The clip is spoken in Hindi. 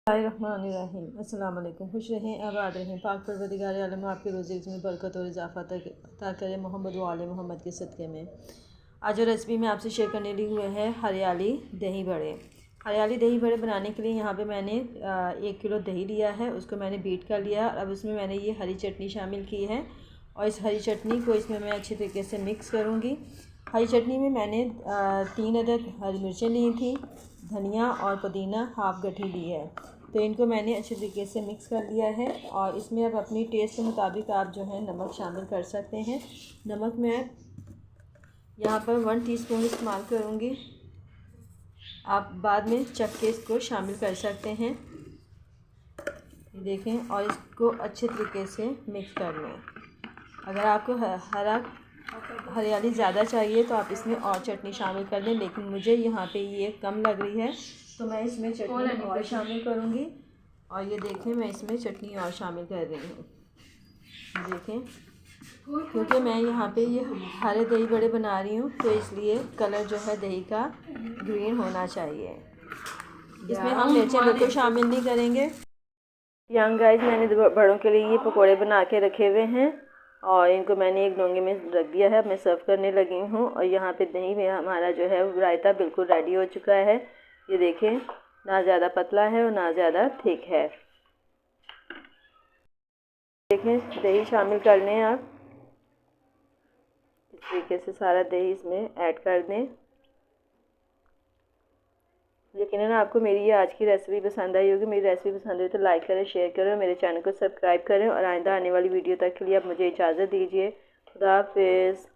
बिस्मिल्लाहिर्रहमानिर्रहीम। अस्सलाम वालेकुम। खुश रहें, आबाद रहें। पाक परवरदिगार आलम आपके रोज़े में बरकत और इजाफ़ा अता करे मोहम्मद व आले मोहम्मद के सदक़े में। आज जो रेसिपी मैं आपसे शेयर करने लगी हुए है हरियाली दही बड़े। हरियाली दही बड़े बनाने के लिए यहाँ पे मैंने 1 किलो दही लिया है, उसको मैंने बीट कर लिया। अब उसमें मैंने ये हरी चटनी शामिल की है और इस हरी चटनी को इसमें मैं अच्छी तरीके से मिक्स करूँगी। हरी चटनी में मैंने 3 अदद हरी मिर्चें ली थी, धनिया और पुदीना हाफ गठी ली है। तो इनको मैंने अच्छे तरीके से मिक्स कर लिया है और इसमें अब अपनी टेस्ट के मुताबिक आप जो है नमक शामिल कर सकते हैं। नमक मैं यहाँ पर 1 टीस्पून इस्तेमाल करूँगी, आप बाद में चख के इसको शामिल कर सकते हैं। देखें और इसको अच्छे तरीके से मिक्स कर लें। अगर आपको हरियाली ज़्यादा चाहिए तो आप इसमें और चटनी शामिल कर दें, लेकिन मुझे यहाँ पे ये कम लग रही है तो मैं इसमें चटनी और शामिल करूँगी। और ये देखें मैं इसमें चटनी और शामिल कर रही हूँ। देखें, क्योंकि मैं यहाँ पे ये हरे दही बड़े बना रही हूँ तो इसलिए कलर जो है दही का ग्रीन होना चाहिए। इसमें हम मिर्चें बिल्कुल शामिल नहीं करेंगे। यंग गाइस, मैंने बड़ों के लिए ये पकोड़े बना के रखे हुए हैं और इनको मैंने एक डोंगे में रख दिया है। मैं सर्व करने लगी हूँ और यहाँ पे दही में हमारा जो है रायता बिल्कुल रेडी हो चुका है। ये देखें, ना ज़्यादा पतला है और ना ज़्यादा थिक है। देखें, दही शामिल कर लें आप। इस तरीके से सारा दही इसमें ऐड कर दें। यकीनन आपको मेरी ये आज की रेसिपी पसंद आई होगी। मेरी रेसिपी पसंद आई तो लाइक करें, शेयर करें, मेरे चैनल को सब्सक्राइब करें और आइंदा आने वाली वीडियो तक के लिए आप मुझे इजाज़त दीजिए। खुदा हाफिज़।